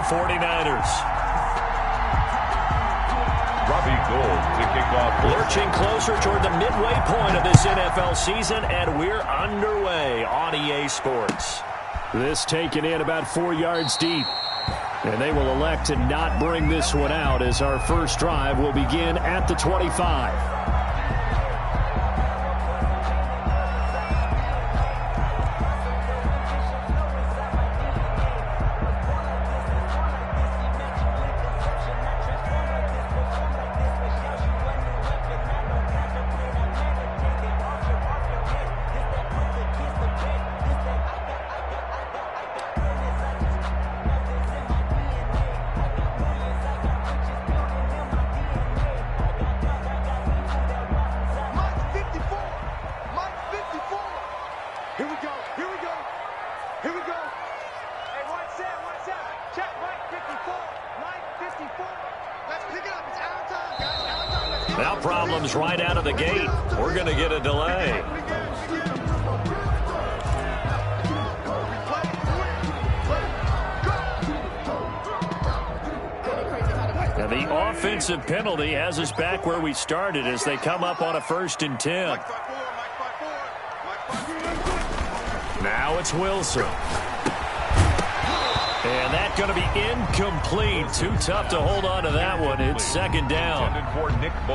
49ers. Robbie Gould to kick off. Lurching closer toward the midway point of this NFL season, and we're underway on EA Sports. This taken in about 4 yards deep. And they will elect to not bring this one out as our first drive will begin at the 25. Now problems right out of the gate. We're going to get a delay. Now the offensive penalty has us back where we started as they come up on a 1st and 10. Now it's Wilson. And that's going to be incomplete. Too tough to hold on to that one. It's 2nd down.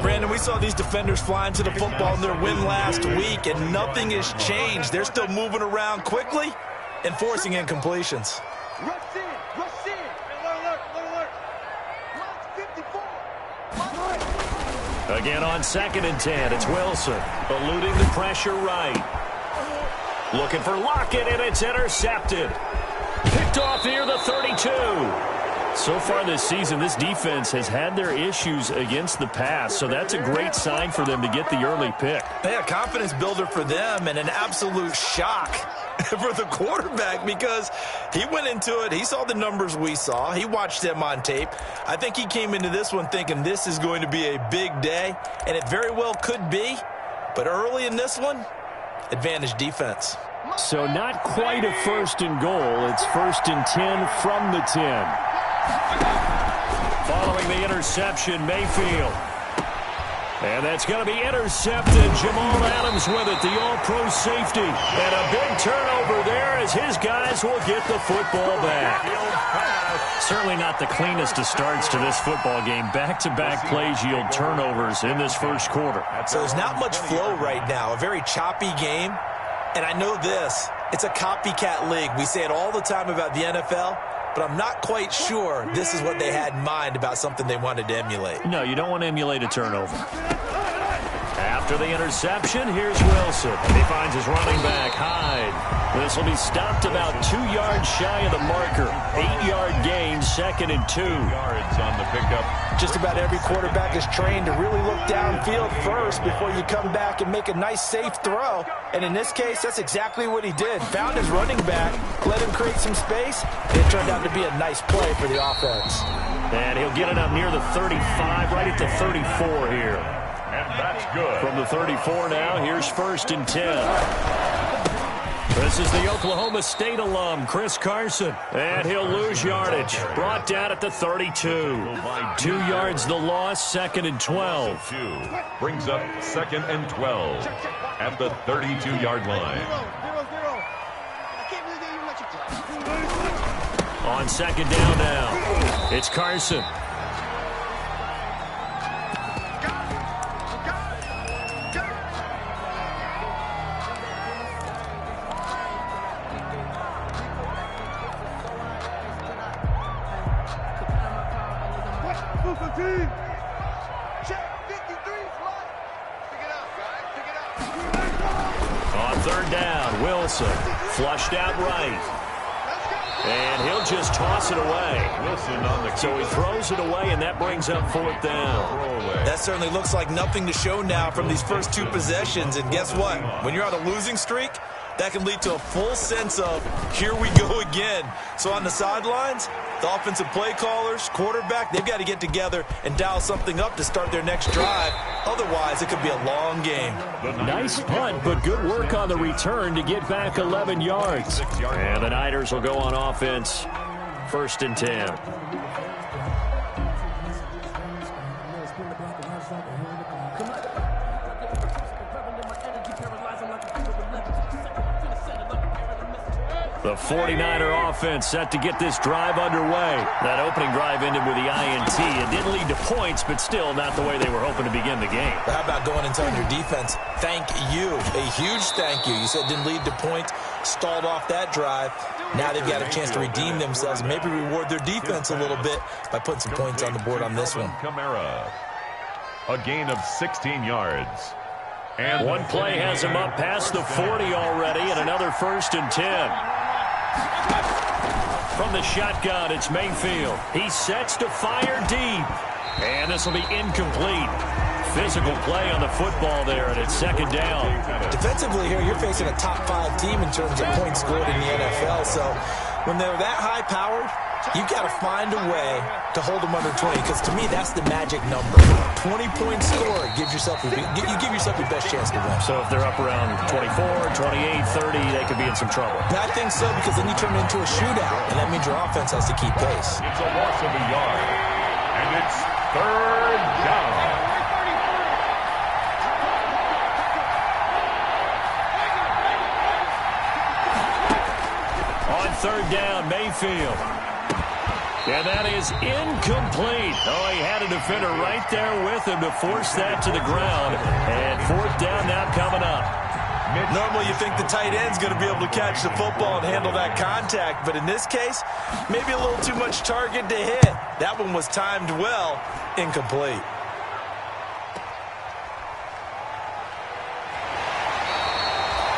Brandon, we saw these defenders flying to the football in their win last week, and nothing has changed. They're still moving around quickly and forcing incompletions. Rush in. Alert. 54. Again on 2nd and 10. It's Wilson eluding the pressure right. Looking for Lockett, and it's intercepted. Picked off near the 32. So far this season, this defense has had their issues against the pass, so that's a great sign for them to get the early pick. Yeah, confidence builder for them and an absolute shock for the quarterback because he went into it. He saw the numbers we saw. He watched them on tape. I think he came into this one thinking this is going to be a big day, and it very well could be. But early in this one, advantage defense. So not quite a 1st and goal. It's 1st and 10 from the 10. Following the interception, Mayfield. And that's going to be intercepted. Jamal Adams with it, the all-pro safety. And a big turnover there as his guys will get the football back. Certainly not the cleanest of starts to this football game. Back-to-back plays yield turnovers in this first quarter. So there's not much flow right now. A very choppy game. And I know this, it's a copycat league. We say it all the time about the NFL, but I'm not quite sure this is what they had in mind about something they wanted to emulate. No, you don't want to emulate a turnover. After the interception, here's Wilson. He finds his running back, Hyde. This will be stopped about 2 yards shy of the marker. 8-yard gain, 2nd and 2. Yards on the pickup. Just about every quarterback is trained to really look downfield first before you come back and make a nice, safe throw. And in this case, that's exactly what he did. Found his running back, let him create some space, and it turned out to be a nice play for the offense. And he'll get it up near the 35, right at the 34 here. And that's good. From the 34 now, here's 1st and 10. This is the Oklahoma State alum, Chris Carson. And he'll lose yardage. Brought down at the 32. 2 yards the loss, 2nd and 12. Brings up 2nd and 12 at the 32-yard line. On 2nd down now, it's Carson. On 3rd down, Wilson flushed out right. And he'll just toss it away. Wilson on the So he throws it away, and that brings up 4th down. That certainly looks like nothing to show now from these first 2 possessions. And guess what? When you're on a losing streak, that can lead to a full sense of, here we go again. So on the sidelines, the offensive play callers, quarterback, they've got to get together and dial something up to start their next drive. Otherwise, it could be a long game. Nice punt, but good work on the return to get back 11 yards. And the Niners will go on offense 1st and 10. The 49er offense set to get this drive underway. That opening drive ended with the INT. It didn't lead to points, but still not the way they were hoping to begin the game. How about going and telling your defense, thank you, a huge thank you. You said it didn't lead to points, stalled off that drive. Now they've got a chance to redeem themselves and maybe reward their defense a little bit by putting some points on the board on this one. A gain of 16 yards. And one play has him up past the 40 already, and another 1st and 10. From the shotgun, it's Mayfield. He sets to fire deep. And this will be incomplete. Physical play on the football there, and it's 2nd down. Defensively here, you're facing a top 5 team in terms of points scored in the NFL. So when they're that high-powered, you got to find a way to hold them under 20, because to me, that's the magic number. 20 points scored gives yourself you give yourself your best chance to win. So if they're up around 24, 28, 30, they could be in some trouble. I think so, because then you turn it into a shootout, and that means your offense has to keep pace. It's a loss of a yard, and it's 3rd down. On 3rd down, Mayfield. And that is incomplete. Oh, he had a defender right there with him to force that to the ground. And 4th down now coming up. Normally you think the tight end's going to be able to catch the football and handle that contact, but in this case, maybe a little too much target to hit. That one was timed well, incomplete.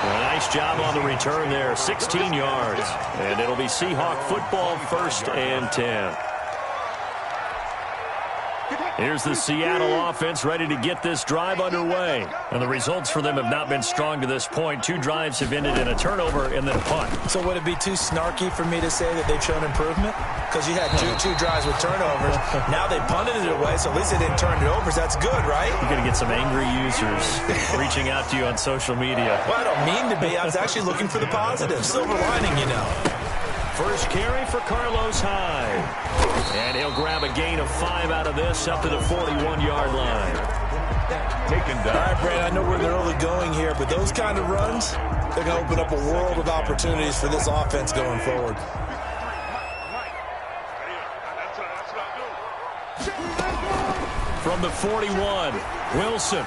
Nice job on the return there, 16 yards. And it'll be Seahawk football, 1st and 10. Here's the Seattle offense ready to get this drive underway. And the results for them have not been strong to this point. 2 drives have ended in a turnover and then a punt. So would it be too snarky for me to say that they've shown improvement? Because you had two drives with turnovers. Now they punted it away, so at least they didn't turn it over. So that's good, right? You're going to get some angry users reaching out to you on social media. Well, I don't mean to be. I was actually looking for the positive. Silver lining, you know. First carry for Carlos Hyde. And he'll grab a gain of 5 out of this up to the 41-yard line. Taken down. All right, Brad, I know we're in the early going here, but those kind of runs, they're going to open up a world of opportunities for this offense going forward. From the 41, Wilson.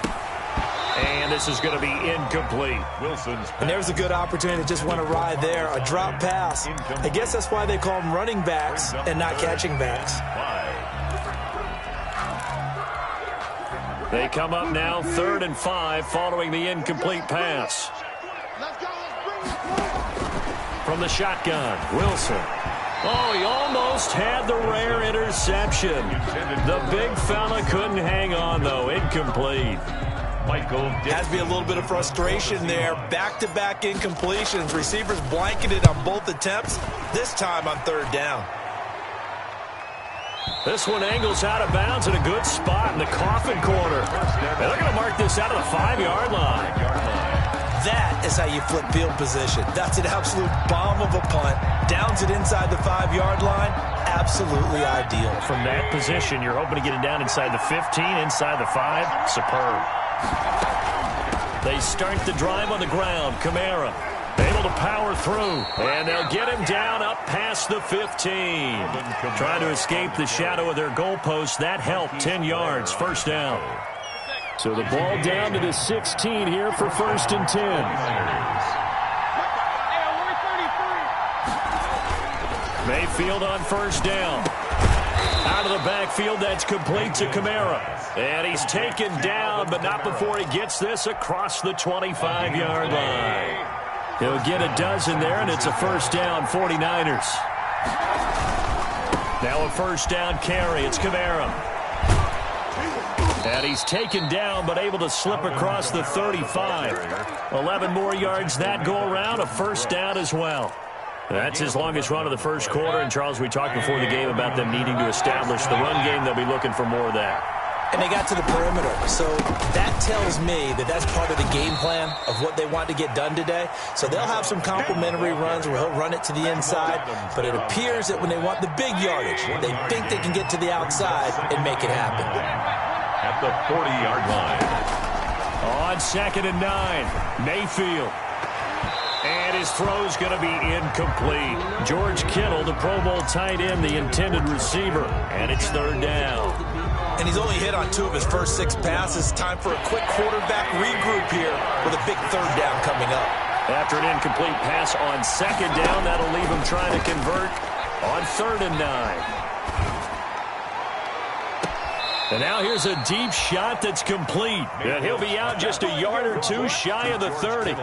And this is going to be incomplete. Wilson's And there's a good opportunity to just want to ride there. A drop pass. I guess that's why they call them running backs and not catching backs. They come up now 3rd and 5 following the incomplete pass. From the shotgun, Wilson. Oh, he almost had the rare interception. The big fella couldn't hang on, though. Incomplete. Has to be a little bit of frustration there. Back-to-back incompletions. Receivers blanketed on both attempts, this time on 3rd down. This one angles out of bounds in a good spot in the coffin corner. And they're going to mark this out of the 5-yard line. That is how you flip field position. That's an absolute bomb of a punt. Downs it inside the 5-yard line. Absolutely ideal. From that position, you're hoping to get it down inside the 15, inside the 5. Superb. They start the drive on the ground. Kamara able to power through, and they'll get him down up past the 15. Trying to escape the shadow of their goalpost. That helped. 10 yards, 1st down. So the ball down to the 16 here for 1st and 10. Mayfield on 1st down. Out of the backfield, that's complete to Kamara. And he's taken down, but not before he gets this across the 25-yard line. He'll get a dozen there, and it's a 1st down, 49ers. Now a 1st down carry. It's Kamara. And he's taken down, but able to slip across the 35. 11 more yards that go around, a 1st down as well. That's his longest run of the 1st quarter. And, Charles, we talked before the game about them needing to establish the run game. They'll be looking for more of that. And they got to the perimeter. So that tells me that that's part of the game plan of what they want to get done today. So they'll have some complimentary runs where he'll run it to the inside. But it appears that when they want the big yardage, they think they can get to the outside and make it happen. At the 40-yard line. On 2nd and 9, Mayfield. And his throw's going to be incomplete. George Kittle, the Pro Bowl tight end, the intended receiver. And it's 3rd down. And he's only hit on 2 of his first 6 passes. Time for a quick quarterback regroup here with a big 3rd down coming up. After an incomplete pass on 2nd down, that'll leave him trying to convert on 3rd and 9. And now here's a deep shot that's complete. And he'll be out just a yard or 2 shy of the 30.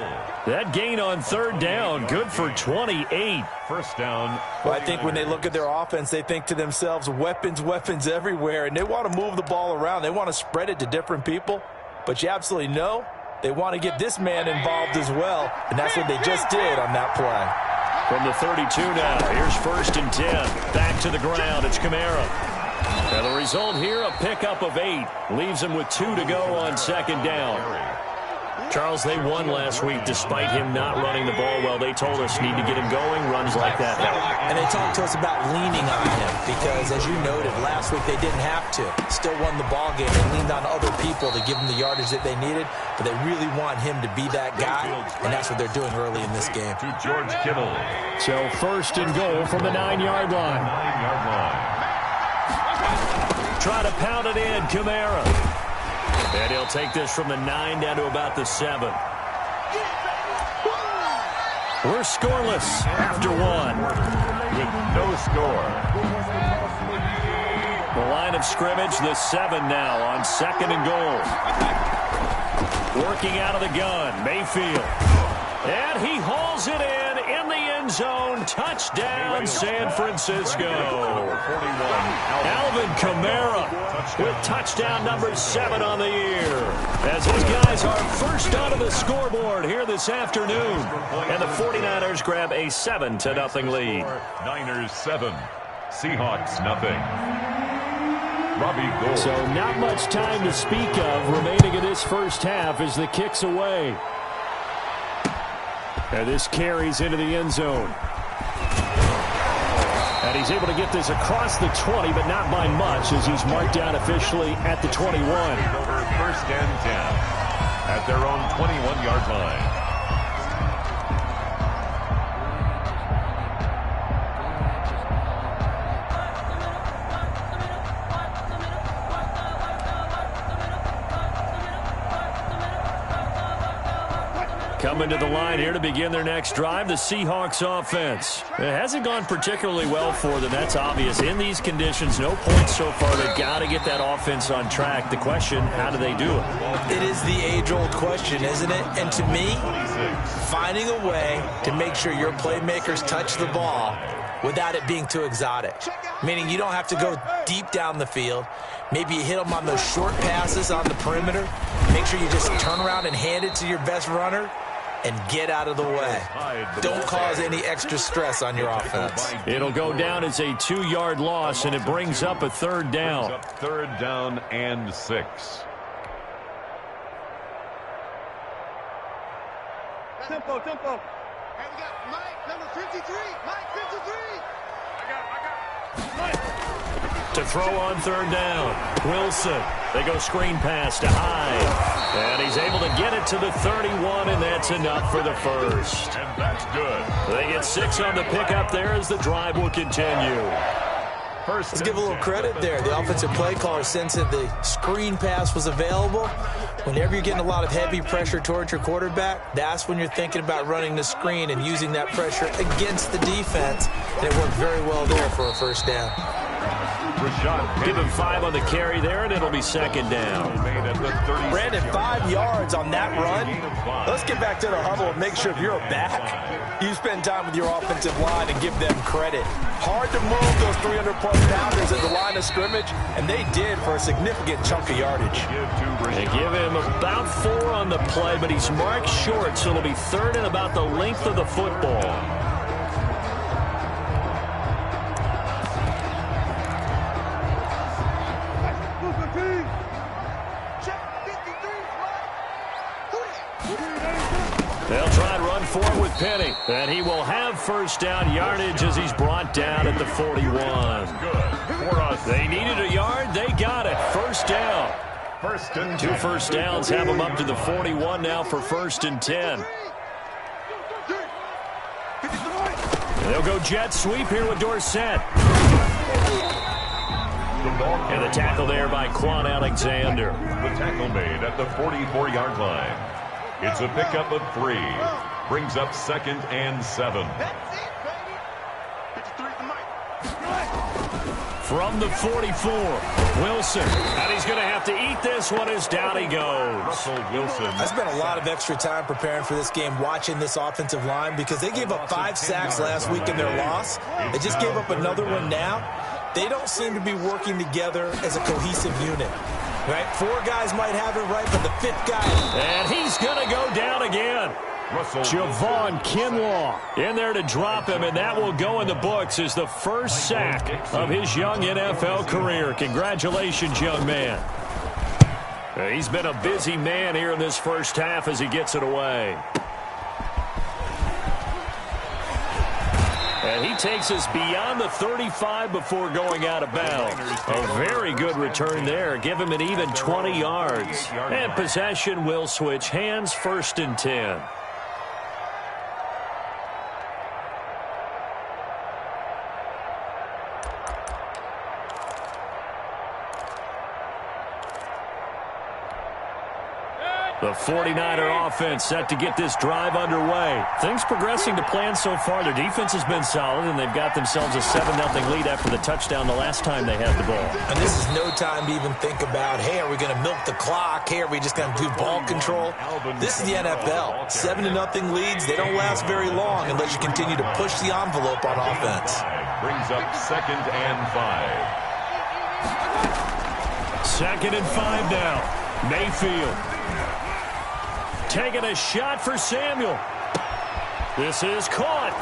That gain on 3rd down, good for 28. First down. Well, I think when they look at their offense, they think to themselves, weapons, weapons everywhere. And they want to move the ball around. They want to spread it to different people. But you absolutely know they want to get this man involved as well. And that's what they just did on that play. From the 32 now, here's 1st and 10. Back to the ground, it's Kamara. And the result here, a pickup of 8. Leaves him with 2 to go on 2nd down. Charles, they won last week despite him not running the ball well. They told us need to get him going. Runs like that help. And they talked to us about leaning on him because, as you noted, last week they didn't have to. Still won the ball game. They leaned on other people to give them the yardage that they needed, but they really want him to be that guy, and that's what they're doing early in this game. To George Kittle. So 1st and goal from the 9-yard line. 9-yard line. Try to pound it in, Kamara. And he'll take this from the 9 down to about the 7. We're scoreless after 1. With no score. The line of scrimmage, the 7 now on 2nd and goal. Working out of the gun, Mayfield. And he hauls it in the end zone. Touchdown, San Francisco. Alvin Kamara with touchdown number 7 on the year. As his guys are first onto the scoreboard here this afternoon. And the 49ers grab a 7-0 lead. Niners 7. Seahawks nothing. Robbie Gould. So not much time to speak of remaining in this first half as the kick's away. And this carries into the end zone. And he's able to get this across the 20, but not by much as he's marked down officially at the 21. Over 1st and 10 at their own 21-yard line. Coming to the line here to begin their next drive, the Seahawks offense. It hasn't gone particularly well for them, that's obvious. In these conditions, no points so far. They've got to get that offense on track. The question, how do they do it? It is the age-old question, isn't it? And to me, finding a way to make sure your playmakers touch the ball without it being too exotic. Meaning you don't have to go deep down the field. Maybe you hit them on those short passes on the perimeter. Make sure you just turn around and hand it to your best runner and get out of the way. Don't cause any extra stress on your offense. It'll go down as a 2-yard loss, and it brings up a 3rd down. 3rd down and 6. Tempo. Hey, we got Mike, number 53. Mike, 53. I got Mike. To throw on 3rd down, Wilson. They go screen pass to Hyde. And he's able to get it to the 31, and that's enough for the first. And that's good. They get 6 on the pickup there as the drive will continue. Let's give a little credit there. The offensive play caller sensed that the screen pass was available. Whenever you're getting a lot of heavy pressure towards your quarterback, that's when you're thinking about running the screen and using that pressure against the defense. And it worked very well there for a 1st down. Give him 5 on the carry there, and it'll be 2nd down. Brandon, 5 yards on that run. Let's get back to the huddle and make sure if you're a back, you spend time with your offensive line and give them credit. Hard to move those 300-plus pounders at the line of scrimmage, and they did for a significant chunk of yardage. They give him about 4 on the play, but he's marked short, so it'll be 3rd and about the length of the football. penny. And he will have first down yardage as he's brought down at the 41. Good for us. They needed a yard. They got it. First down. First and 2 first downs have him up to the 41 now for first and 10. They'll go jet sweep here with Dorsett. And the tackle there by Quan Alexander. The tackle made at the 44-yard line. It's a pickup of 3. Brings up 2nd and 7. From the 44, Wilson. And he's going to have to eat this one as down he goes. Russell Wilson. I spent a lot of extra time preparing for this game watching this offensive line because they gave up 5 sacks last week in their loss. They just gave up another one now. They don't seem to be working together as a cohesive unit. Right? 4 guys might have it right, but the 5th guy. And he's going to go down again. Javon Kinlaw in there to drop him, and that will go in the books as the first sack of his young NFL career. Congratulations, young man. He's been a busy man here in this first half as he gets it away. And he takes us beyond the 35 before going out of bounds. A very good return there. Give him an even 20 yards. And possession will switch hands, first and 10. The 49er offense set to get this drive underway. Things progressing to plan so far. Their defense has been solid, and they've got themselves a 7-0 lead after the touchdown the last time they had the ball. And this is no time to even think about, hey, are we going to milk the clock? Hey, are we just going to do ball control? This is the NFL. 7-0 leads, they don't last very long unless you continue to push the envelope on offense. Brings up 2nd and 5. 2nd and 5 now. Mayfield. Taking a shot for Samuel. This is caught.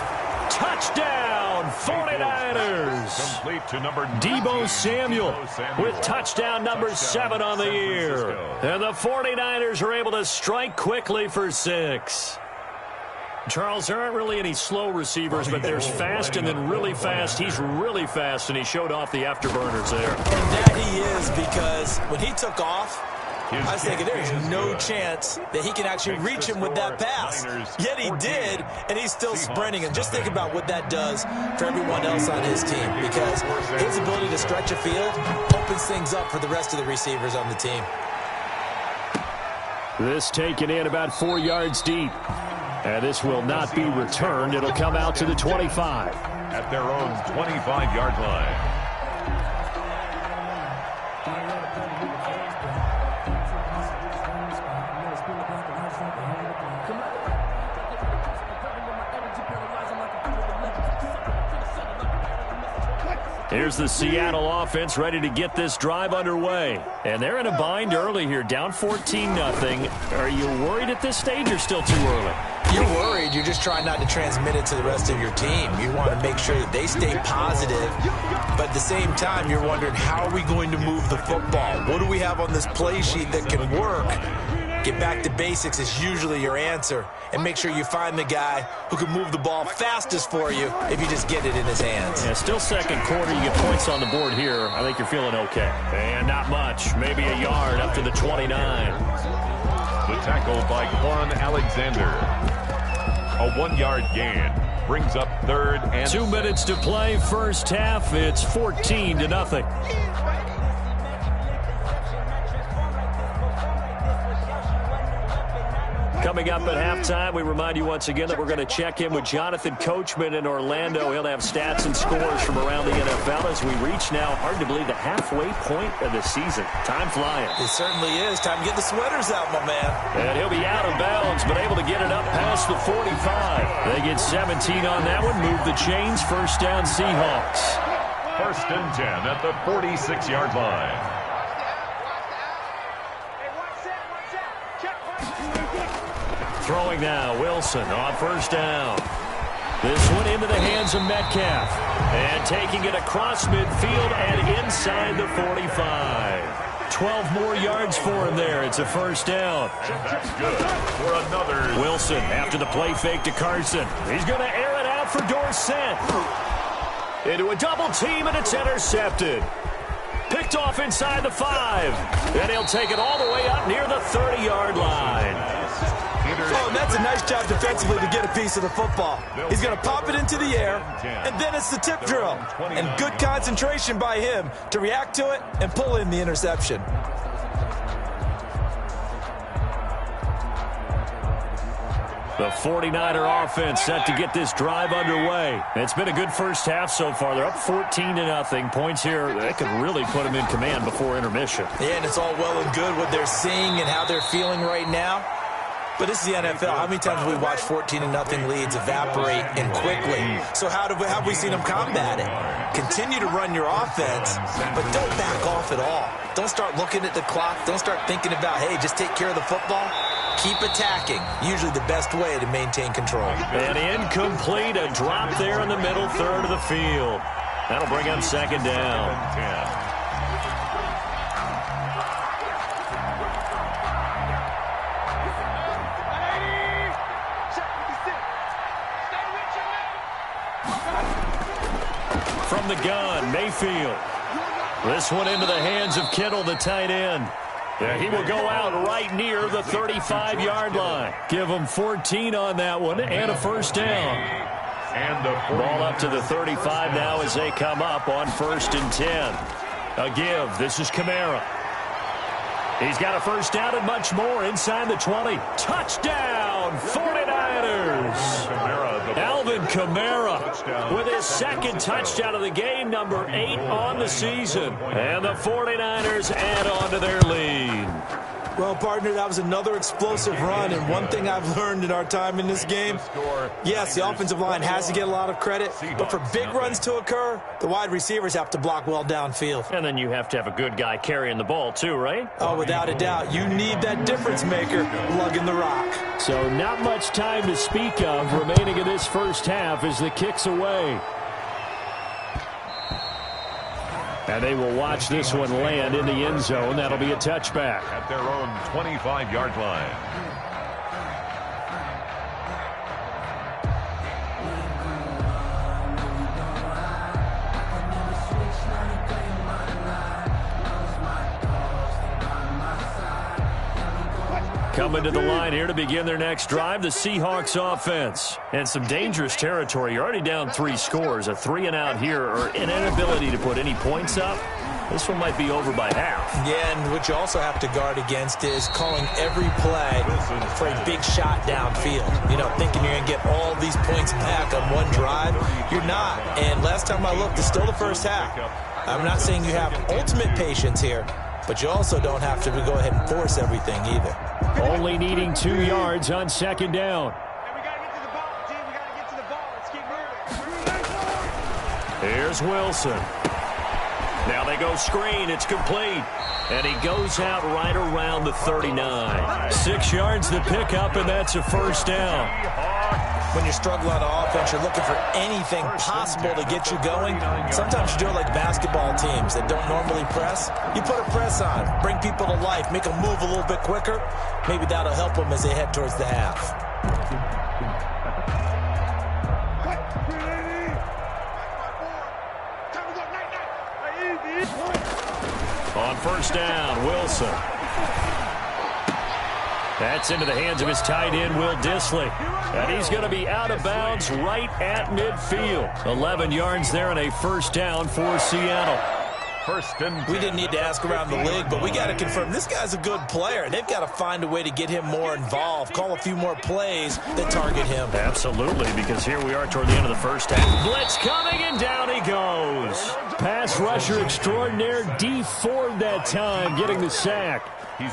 Touchdown, 49ers. Complete to number Deebo Samuel with touchdown number 7 on the year. And the 49ers are able to strike quickly for 6. Charles, there aren't really any slow receivers, but there's fast and then really fast. He's really fast, and he showed off the afterburners there. And that he is, because when he took off, I was thinking there's no chance that he can actually reach him with that pass. Yet he did, and he's still sprinting. And just think about what that does for everyone else on his team, because his ability to stretch a field opens things up for the rest of the receivers on the team. This taken in about 4 yards deep. And this will not be returned. It'll come out to the 25. At their own 25-yard line. Here's the Seattle offense ready to get this drive underway. And they're in a bind early here, down 14-0. Are you worried at this stage or still too early? You're worried. You're just trying not to transmit it to the rest of your team. You want to make sure that they stay positive. But at the same time, you're wondering, how are we going to move the football? What do we have on this play sheet that can work? Get back to basics is usually your answer. And make sure you find the guy who can move the ball fastest for you if you just get it in his hands. Yeah, still second quarter. You get points on the board here. I think you're feeling okay. And not much. Maybe a yard up to the 29. The tackle by Quan Alexander. A 1-yard gain. Brings up 3rd and 2 minutes to play. First half. It's 14-0. Coming up at halftime, we remind you once again that we're going to check in with Jonathan Coachman in Orlando. He'll have stats and scores from around the NFL as we reach now, hard to believe, the halfway point of the season. Time flying. It certainly is. Time to get the sweaters out, my man. And he'll be out of bounds, but able to get it up past the 45. They get 17 on that one, move the chains, first down Seahawks. 1st and 10 at the 46-yard line. Throwing now, Wilson on first down. This one into the hands of Metcalf. And taking it across midfield and inside the 45. 12 more yards for him there. It's a first down. That's good for another. Wilson after the play fake to Carson. He's going to air it out for Dorsett. Into a double team, and it's intercepted. Picked off inside the 5. And he'll take it all the way up near the 30-yard line. Oh, and that's a nice job defensively to get a piece of the football. He's going to pop it into the air, and then it's the tip drill. And good concentration by him to react to it and pull in the interception. The 49er offense set to get this drive underway. It's been a good first half so far. They're up 14-0. Points here, that could really put them in command before intermission. Yeah, and it's all well and good what they're seeing and how they're feeling right now. But this is the NFL. How many times have we watched 14-0 leads evaporate and quickly? So how have we seen them combat it? Continue to run your offense, but don't back off at all. Don't start looking at the clock. Don't start thinking about, hey, just take care of the football. Keep attacking. Usually the best way to maintain control. And incomplete, a drop there in the middle third of the field. That'll bring up second down. From the gun, Mayfield. This one into the hands of Kittle, the tight end. Yeah, he will go out right near the 35-yard line. Give him 14 on that one and a first down. And the ball up to the 35 now as they come up on 1st and 10. A give. This is Kamara. He's got a first down and much more inside the 20. Touchdown, 49ers. Alvin Kamara with his second touchdown of the game, number 8 on the season. And the 49ers add on to their lead. Well, partner, that was another explosive run, and one thing I've learned in our time in this game, yes, the offensive line has to get a lot of credit, but for big runs to occur, the wide receivers have to block well downfield. And then you have to have a good guy carrying the ball too, right? Oh, without a doubt. You need that difference maker lugging the rock. So not much time to speak of remaining in this first half as the kick's away. And they will watch this one land in the end zone. That'll be a touchback. At their own 25-yard line. Coming to the line here to begin their next drive, the Seahawks offense. And some dangerous territory. You're already down 3 scores. A 3-and-out here or an inability to put any points up. This one might be over by half. Yeah, and what you also have to guard against is calling every play for a big shot downfield. You know, thinking you're going to get all these points back on one drive. You're not. And last time I looked, it's still the first half. I'm not saying you have ultimate patience here, but you also don't have to go ahead and force everything either. Only needing 2 yards on second down. And we got to get to the ball, team. We got to get to the ball. Let's keep moving. Here's Wilson. Now they go screen. It's complete. And he goes out right around the 39. 6 yards to pick up, and that's a first down. When you're struggling on offense, you're looking for anything possible to get you going. Sometimes you do it like basketball teams that don't normally press. You put a press on, bring people to life, make them move a little bit quicker. Maybe that'll help them as they head towards the half. On first down, Wilson. That's into the hands of his tight end, Will Dissly. And he's going to be out of bounds right at midfield. 11 yards there and a first down for Seattle. We didn't need to ask around the league, but we got to confirm this guy's a good player. They've got to find a way to get him more involved, call a few more plays that target him. Absolutely, because here we are toward the end of the first half. Blitz coming, and down he goes. Pass rusher extraordinaire, D Ford that time, getting the sack.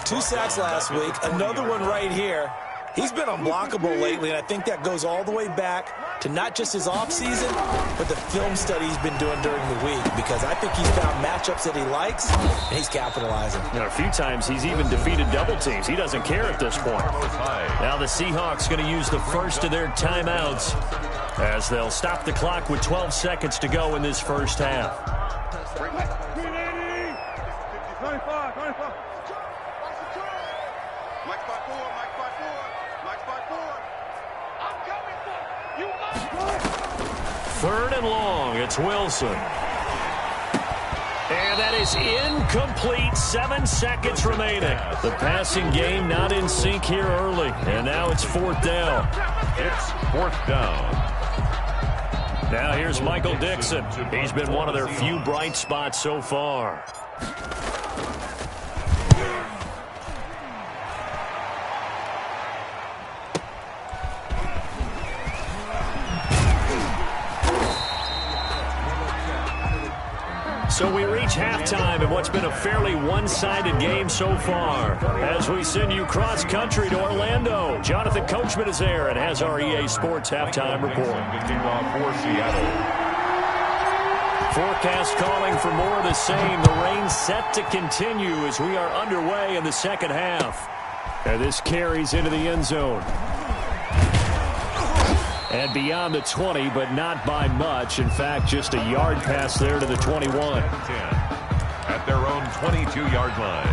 2 sacks last week, another one right here. He's been unblockable lately, and I think that goes all the way back to not just his offseason, but the film study he's been doing during the week, because I think he's found matchups that he likes, and he's capitalizing. You know, a few times he's even defeated double teams. He doesn't care at this point. Now the Seahawks going to use the first of their timeouts as they'll stop the clock with 12 seconds to go in this first half. 25. Mike spot 4. Mike spot 4. I'm coming for you. Third and long. It's Wilson. And that is incomplete. 7 seconds remaining. The passing game not in sync here early. And now it's 4th down. It's 4th down. Now here's Michael Dixon. He's been one of their few bright spots so far. So we reach halftime in what's been a fairly one-sided game so far. As we send you cross-country to Orlando, Jonathan Coachman is there and has our EA Sports halftime report. For Seattle. Forecast calling for more of the same. The rain set to continue as we are underway in the second half. And this carries into the end zone. And beyond the 20, but not by much. In fact, just a yard pass there to the 21. 10 at their own 22-yard line.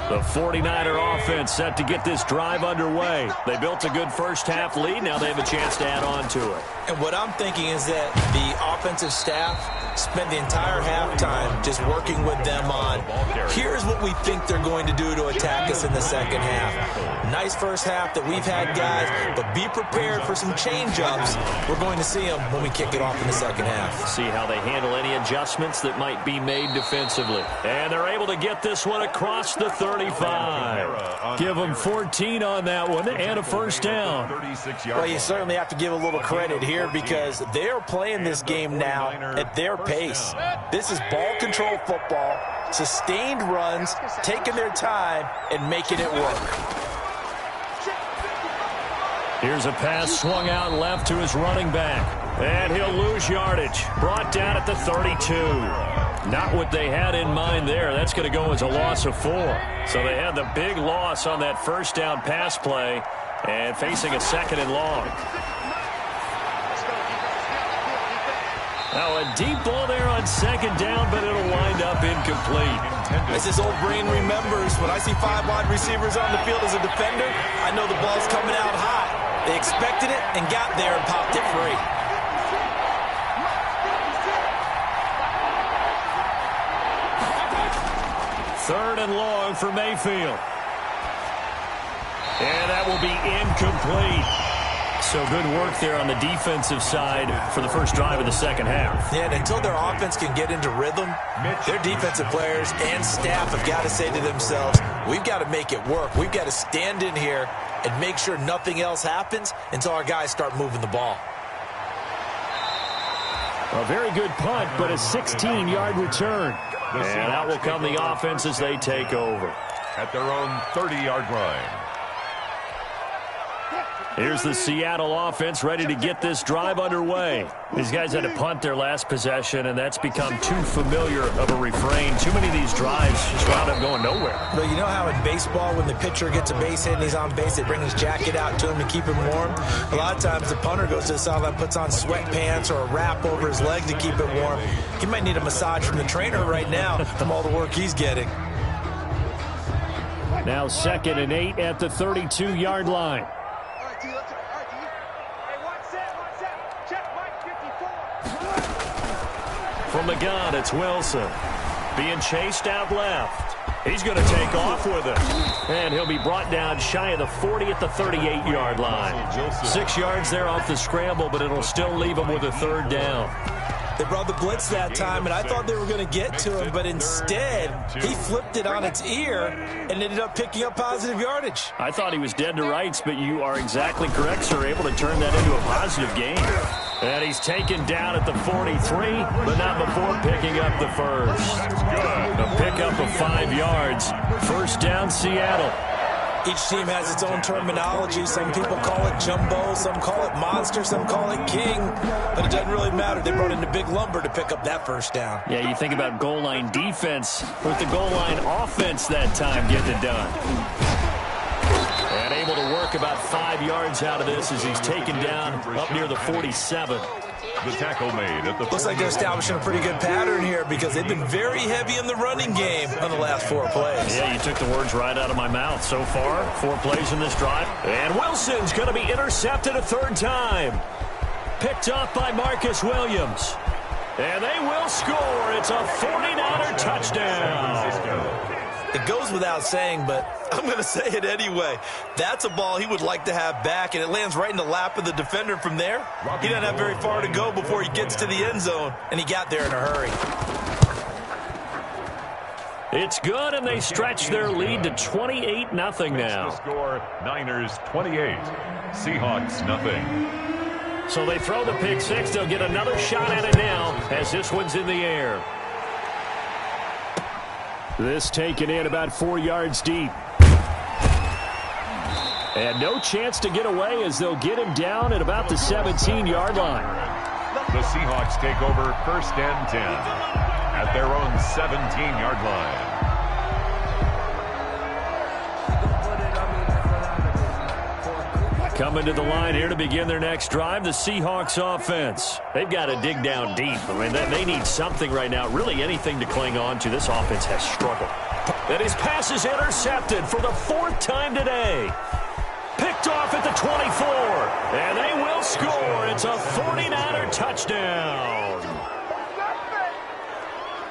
The 49er offense set to get this drive underway. They built a good first-half lead. Now they have a chance to add on to it. And what I'm thinking is that the offensive staff spend the entire halftime just working with them on, here's what we think they're going to do to attack us in the second half. Nice first half that we've had, guys, but be prepared for some change-ups. We're going to see them when we kick it off in the second half. See how they handle any adjustments that might be made defensively. And they're able to get this one across the 35. Give them 14 on that one and a first down. Well, you certainly have to give a little credit here because they're playing this game now at their pace. This is ball control football, sustained runs, taking their time, and making it work. Here's a pass swung out left to his running back. And he'll lose yardage. Brought down at the 32. Not what they had in mind there. That's going to go as a loss of 4. So they had the big loss on that first down pass play and facing a second and long. Now a deep ball there on second down, but it'll wind up incomplete. As this old brain remembers, when I see 5 wide receivers on the field as a defender, I know the ball's coming out high. They expected it and got there and popped it free. Third and long for Mayfield. And that will be incomplete. So good work there on the defensive side for the first drive of the second half. Yeah, and until their offense can get into rhythm, their defensive players and staff have got to say to themselves, we've got to make it work. We've got to stand in here and make sure nothing else happens until our guys start moving the ball. A very good punt, but a 16-yard return. And out will come the offense as they take over. At their own 30-yard line. Here's the Seattle offense ready to get this drive underway. These guys had to punt their last possession, and that's become too familiar of a refrain. Too many of these drives just wound up going nowhere. But you know how in baseball, when the pitcher gets a base hit and he's on base, they bring his jacket out to him to keep him warm? A lot of times the punter goes to the sideline, puts on sweatpants or a wrap over his leg to keep it warm. He might need a massage from the trainer right now from all the work he's getting. Now 2nd and 8 at the 32-yard line. From the gun, it's Wilson. Being chased out left. He's going to take off with it. And he'll be brought down shy of the 40 at the 38-yard line. 6 yards there off the scramble, but it'll still leave him with a third down. They brought the blitz that time, and I thought they were going to get to him, but instead, he flipped it on its ear and ended up picking up positive yardage. I thought he was dead to rights, but you are exactly correct, sir. Able to turn that into a positive gain. And he's taken down at the 43, but not before picking up the first. A pickup of 5 yards. First down, Seattle. Each team has its own terminology. Some people call it jumbo, some call it monster, some call it king. But it doesn't really matter. They brought in the big lumber to pick up that first down. Yeah, you think about goal line defense with the goal line offense that time getting it done. And able to work took about 5 yards out of this as he's taken down up near the 47. The tackle made at the Looks like they're establishing a pretty good pattern here because they've been very heavy in the running game on the last 4 plays. Yeah, you took the words right out of my mouth. So far, 4 plays in this drive. And Wilson's going to be intercepted a 3rd time. Picked off by Marcus Williams. And they will score. It's a 49er touchdown. It goes without saying, but I'm going to say it anyway. That's a ball he would like to have back, and it lands right in the lap of the defender from there. He doesn't have very far to go before he gets to the end zone, and he got there in a hurry. It's good, and they stretch their lead to 28-0 now. The score, Niners 28, Seahawks nothing. So they throw the pick six. They'll get another shot at it now as this one's in the air. This taken in about 4 yards deep. And no chance to get away as they'll get him down at about the 17-yard line. The Seahawks take over 1st and 10 at their own 17-yard line. Coming to the line here to begin their next drive, the Seahawks offense. They've got to dig down deep. I mean, they need something right now, really anything to cling on to. This offense has struggled. And his pass is intercepted for the 4th time today. Picked off at the 24. And they will score. It's a 49er touchdown.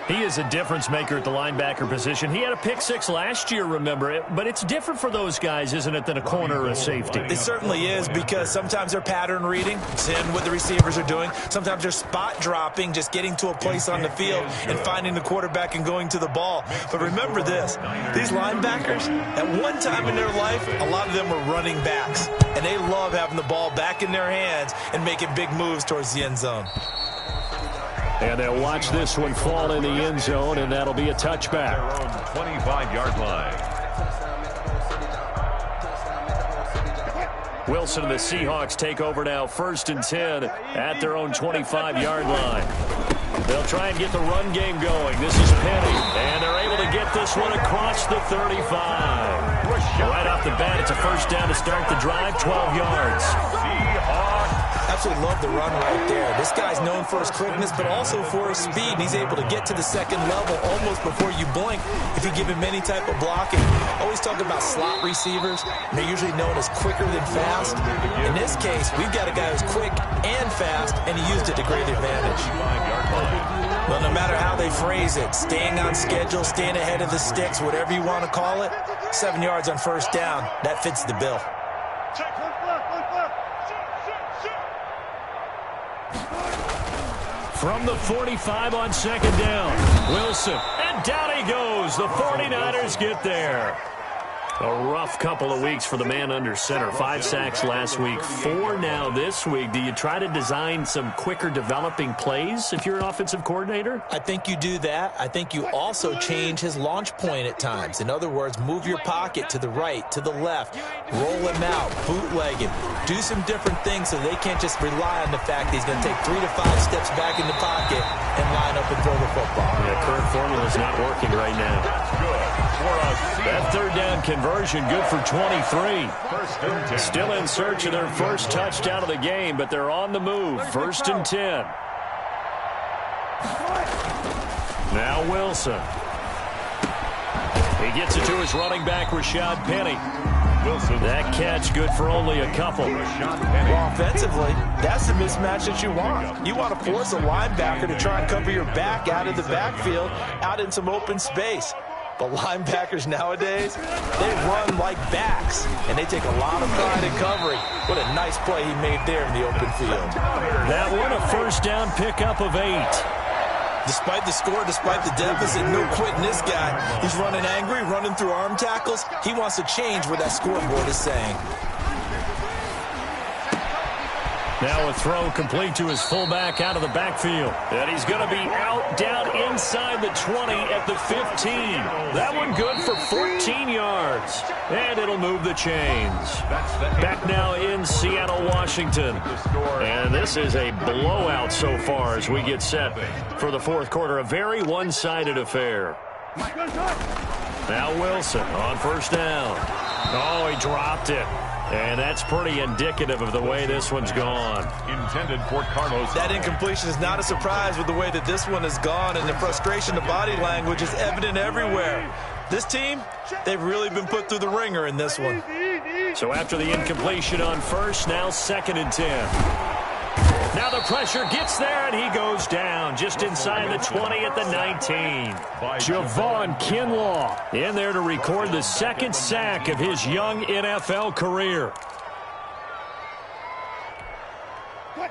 He is a difference maker at the linebacker position. He had a pick six last year, remember it, but it's different for those guys, isn't it, than a corner or a safety? It certainly is, because sometimes they're pattern reading, seeing what the receivers are doing. Sometimes they're spot dropping, just getting to a place on the field and finding the quarterback and going to the ball. But remember this, these linebackers, at one time in their life, a lot of them were running backs, and they love having the ball back in their hands and making big moves towards the end zone. And they'll watch this one fall in the end zone, and that'll be a touchback. Their own 25-yard line. Wilson and the Seahawks take over now, 1st and 10 at their own 25-yard line. They'll try and get the run game going. This is Penny, and they're able to get this one across the 35. Right off the bat, it's a 1st down to start the drive, 12 yards. Absolutely love the run right there. This guy's known for his quickness, but also for his speed. And he's able to get to the 2nd level almost before you blink if you give him any type of blocking. Always talk about slot receivers. They're usually known as quicker than fast. In this case, we've got a guy who's quick and fast, and he used it to great advantage. Well, no matter how they phrase it, staying on schedule, staying ahead of the sticks, whatever you want to call it, 7 yards on 1st down, that fits the bill. From the 45 on 2nd down, Wilson, and down he goes. The 49ers get there. A rough couple of weeks for the man under center. 5 sacks last week, 4 now this week. Do you try to design some quicker developing plays if you're an offensive coordinator? I think you do that. I think you also change his launch point at times. In other words, move your pocket to the right, to the left, roll him out, bootleg him, do some different things so they can't just rely on the fact that he's going to take 3 to 5 steps back in the pocket and line up and throw the football. Yeah, current formula is not working right now. That 3rd down conversion good for 23. Still in search of their 1st touchdown of the game, but they're on the move. 1st and 10. Now Wilson. He gets it to his running back, Rashad Penny. Wilson. That catch good for only a couple. Well, offensively, that's the mismatch that you want. You want to force a linebacker to try and cover your back out of the backfield, out in some open space. But linebackers nowadays, they run like backs, and they take a lot of pride in covering. What a nice play he made there in the open field. That one a 1st down pickup of 8. Despite the score, despite the deficit, no quitting this guy. He's running angry, running through arm tackles. He wants to change what that scoreboard is saying. Now a throw complete to his fullback out of the backfield. And he's going to be out down inside the 20 at the 15. That one good for 14 yards. And it'll move the chains. Back now in Seattle, Washington. And this is a blowout so far as we get set for the 4th quarter. A very one-sided affair. Now Wilson on 1st down. Oh, he dropped it. And that's pretty indicative of the way this one's gone. Intended for Carlos. That incompletion is not a surprise with the way that this one has gone, and the frustration, the body language is evident everywhere. This team, they've really been put through the ringer in this one. So after the incompletion on first, now 2nd and 10. Now the pressure gets there, and he goes down just inside the 20 at the 19. Javon Kinlaw in there to record the 2nd sack of his young NFL career.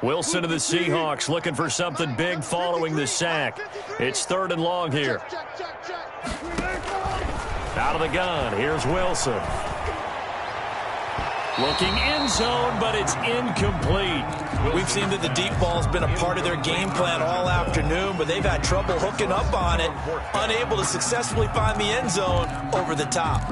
Wilson of the Seahawks looking for something big following the sack. It's 3rd and long here. Out of the gun, here's Wilson. Looking end zone, but it's incomplete. We've seen that the deep ball's been a part of their game plan all afternoon, but they've had trouble hooking up on it, unable to successfully find the end zone over the top.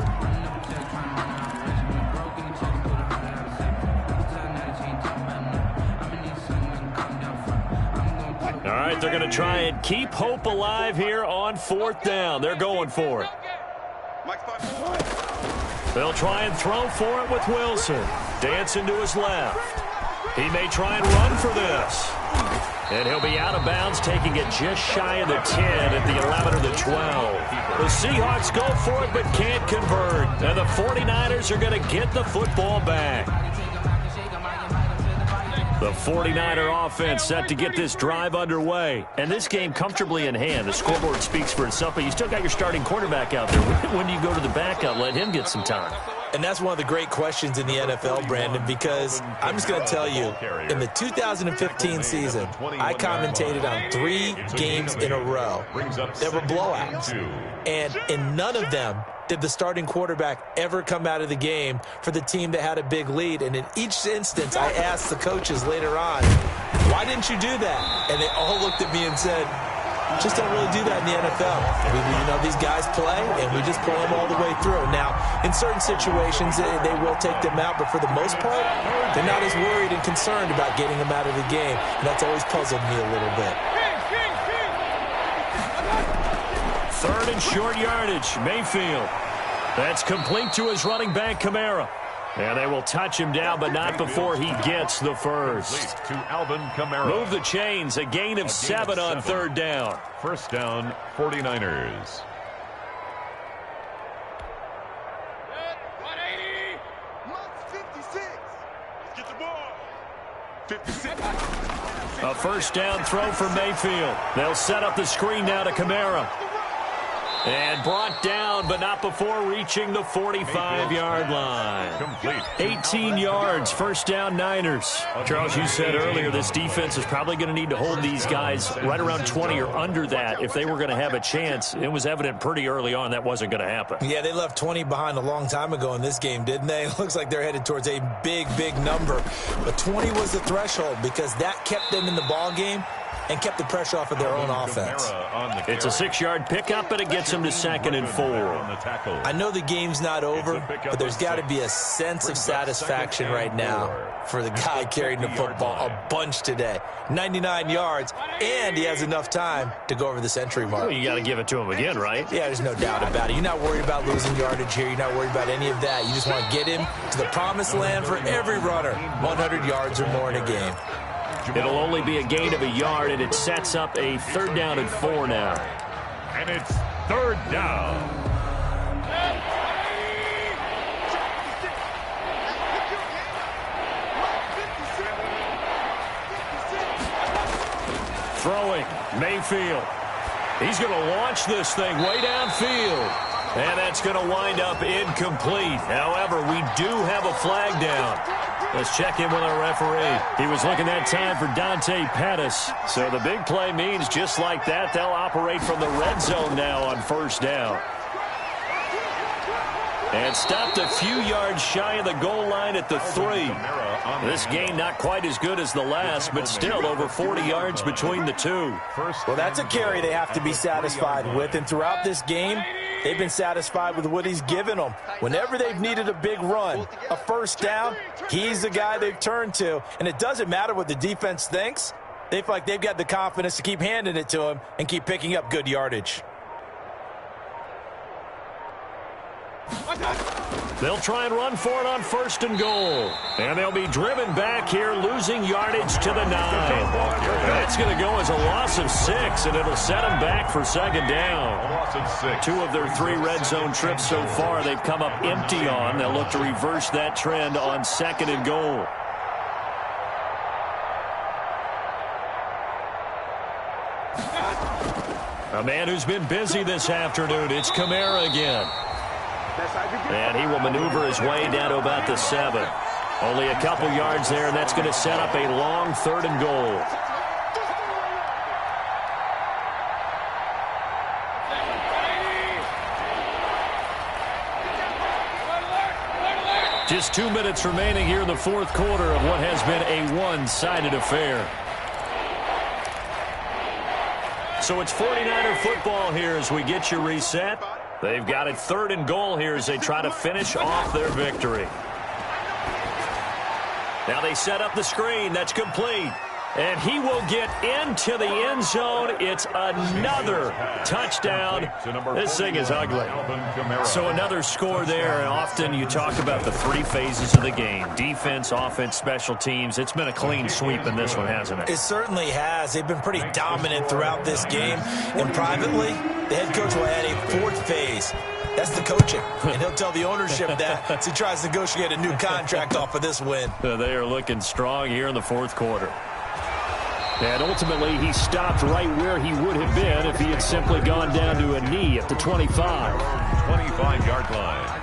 All right, they're going to try and keep hope alive here on 4th down. They're going for it. They'll try and throw for it with Wilson. Dancing to his left. He may try and run for this. And he'll be out of bounds, taking it just shy of the 10 at the 11 or the 12. The Seahawks go for it but can't convert. And the 49ers are going to get the football back. The 49er offense set to get this drive underway. And this game comfortably in hand. The scoreboard speaks for itself, but you still got your starting quarterback out there. When do you go to the backup, let him get some time? And that's one of the great questions in the NFL, Brandon, because I'm just going to tell you, in the 2015 season, I commentated on 3 games in a row that were blowouts. And in none of them did the starting quarterback ever come out of the game for the team that had a big lead. And in each instance, I asked the coaches later on, why didn't you do that? And they all looked at me and said, just don't really do that in the NFL. These guys play, and we just pull them all the way through. Now, in certain situations, they will take them out, but for the most part, they're not as worried and concerned about getting them out of the game. And that's always puzzled me a little bit. 3rd and short yardage. Mayfield. That's complete to his running back, Kamara. And they will touch him down, but not before he gets the first. To Alvin Kamara. Move the chains. A gain of 7 on 3rd down. 1st down, 49ers. 56. Get the ball. 56. A 1st down throw for Mayfield. They'll set up the screen now to Kamara. And brought down, but not before reaching the 45-yard line. Complete. 18 yards, 1st down Niners. Charles, you said earlier this defense is probably going to need to hold these guys right around 20 or under that if they were going to have a chance. It was evident pretty early on that wasn't going to happen. Yeah, they left 20 behind a long time ago in this game, didn't they? It looks like they're headed towards a big, big number. But 20 was the threshold because that kept them in the ball game and kept the pressure off of their own offense. It's a 6-yard pickup, and it gets them to 2nd and 4. I know the game's not over, but there's got to be a sense of satisfaction right now for the guy carrying the football a bunch today. 99 yards, and he has enough time to go over the century mark. Well, you got to give it to him again, right? Yeah, there's no doubt about it. You're not worried about losing yardage here. You're not worried about any of that. You just want to get him to the promised land for every runner. 100 yards or more in a game. It'll only be a gain of a yard, and it sets up a 3rd down and 4 now. And it's 3rd down. Throwing, Mayfield. He's going to launch this thing way downfield. And that's going to wind up incomplete. However, we do have a flag down. Let's check in with our referee. He was looking that time for Dante Pettis. So the big play means just like that, they'll operate from the red zone now on 1st down. And stopped a few yards shy of the goal line at the 3. This game not quite as good as the last, but still over 40 yards between the two. Well, that's a carry they have to be satisfied with. And throughout this game, they've been satisfied with what he's given them. Whenever they've needed a big run, a 1st down, he's the guy they've turned to. And it doesn't matter what the defense thinks. They feel like they've got the confidence to keep handing it to him and keep picking up good yardage. They'll try and run for it on 1st and goal. And they'll be driven back here, losing yardage to the 9. That's going to go as a loss of 6, and it'll set them back for 2nd down. A loss of 6. 2 of their 3 red zone trips so far they've come up empty on. They'll look to reverse that trend on 2nd and goal. A man who's been busy this afternoon. It's Kamara again. And he will maneuver his way down to about the 7. Only a couple yards there, and that's going to set up a long 3rd and goal. Just 2 minutes remaining here in the 4th quarter of what has been a one-sided affair. So it's 49er football here as we get you reset. They've got it 3rd and goal here as they try to finish off their victory. Now they set up the screen. That's complete. And he will get into the end zone. It's another touchdown. This thing is ugly. So another score there. And often you talk about the 3 phases of the game. Defense, offense, special teams. It's been a clean sweep in this one, hasn't it? It certainly has. They've been pretty dominant throughout this game. And privately, the head coach will add a 4th phase. That's the coaching. And he'll tell the ownership that as he tries to negotiate a new contract off of this win. They are looking strong here in the 4th quarter. And ultimately, he stopped right where he would have been if he had simply gone down to a knee at the 25. 25-yard line.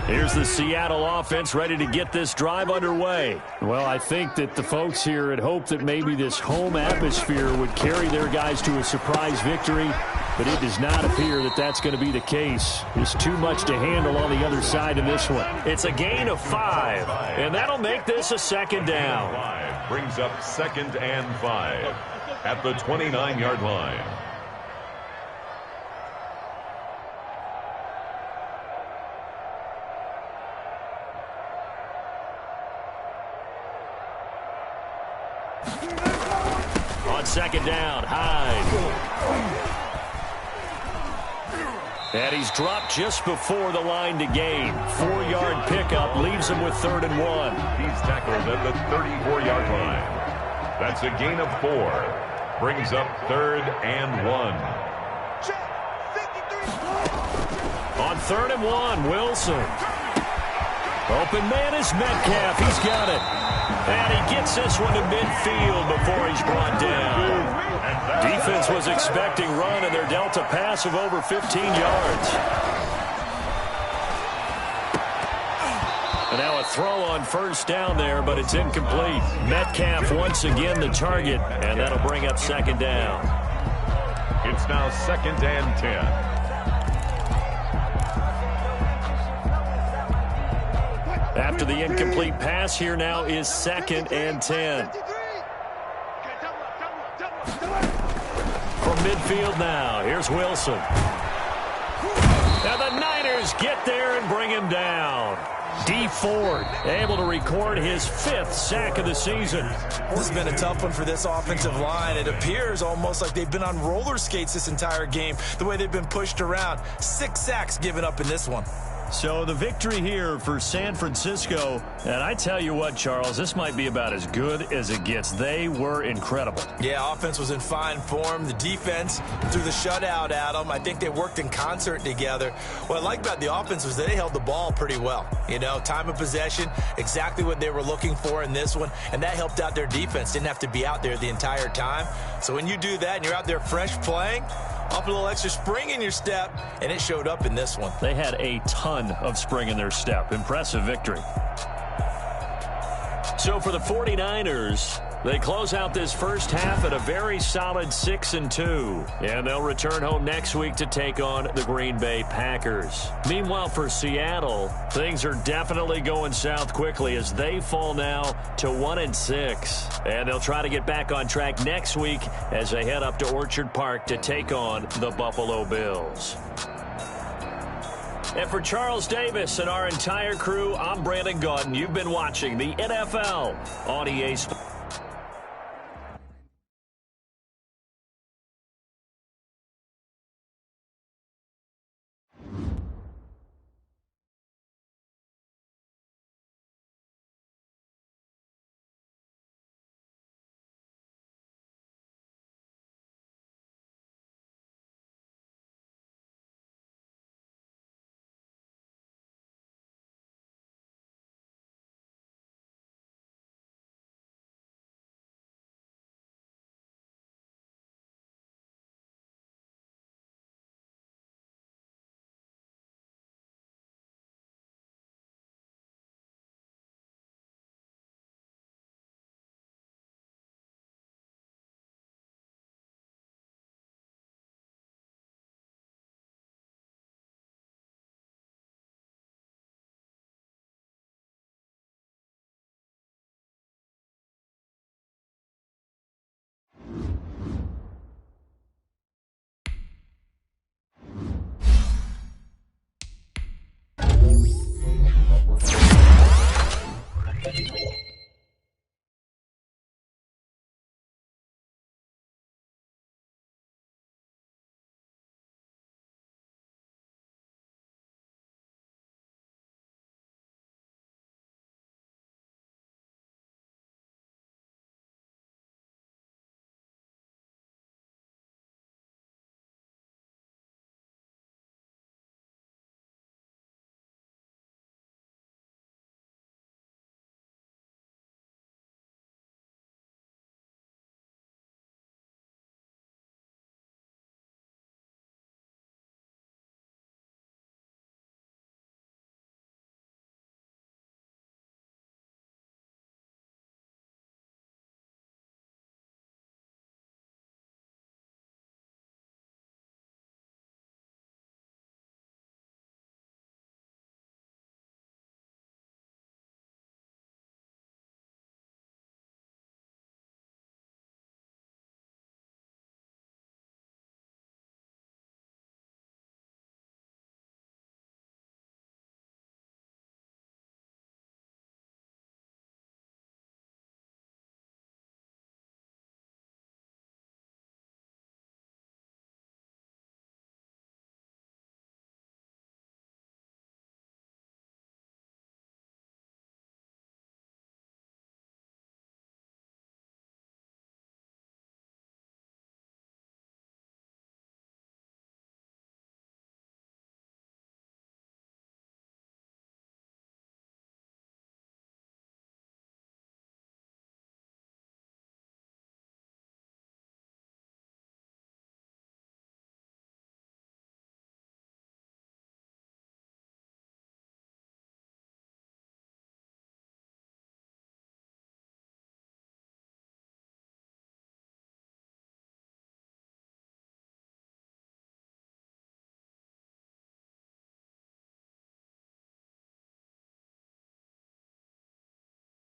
Here's the Seattle offense ready to get this drive underway. Well, I think that the folks here had hoped that maybe this home atmosphere would carry their guys to a surprise victory, but it does not appear that that's going to be the case. There's too much to handle on the other side of this one. It's a gain of 5, and that'll make this a 2nd down. Brings up 2nd and 5 at the 29-yard line. On 2nd down, Hyde. And he's dropped just before the line to gain. 4-yard pickup leaves him with 3rd and 1. He's tackled at the 34-yard line. That's a gain of 4. Brings up 3rd and 1. On 3rd and 1, Wilson. Open man is Metcalf. He's got it. And he gets this one to midfield before he's brought down. Defense was expecting run, and they're dealt a pass of over 15 yards. And now a throw on 1st down there, but it's incomplete. Metcalf once again the target, and that'll bring up 2nd down. It's now 2nd and 10. After the incomplete pass, here now is 2nd and 10. From midfield now, here's Wilson. Now the Niners get there and bring him down. D. Ford able to record his 5th sack of the season. This has been a tough one for this offensive line. It appears almost like they've been on roller skates this entire game, the way they've been pushed around. 6 sacks given up in this one. So the victory here for San Francisco, and I tell you what, Charles, this might be about as good as it gets. They were incredible. Yeah, offense was in fine form. The defense threw the shutout at them. I think they worked in concert together. What I like about the offense was they held the ball pretty well. You know, time of possession, exactly what they were looking for in this one, and that helped out their defense. Didn't have to be out there the entire time. So when you do that and you're out there fresh playing, up a little extra spring in your step, and it showed up in this one. They had a ton of spring in their step. Impressive victory. So for the 49ers, they close out this first half at a very solid 6-2. And they'll return home next week to take on the Green Bay Packers. Meanwhile, for Seattle, things are definitely going south quickly as they fall now to 1-6. And they'll try to get back on track next week as they head up to Orchard Park to take on the Buffalo Bills. And for Charles Davis and our entire crew, I'm Brandon Gaudin. You've been watching the NFL on EA Sports.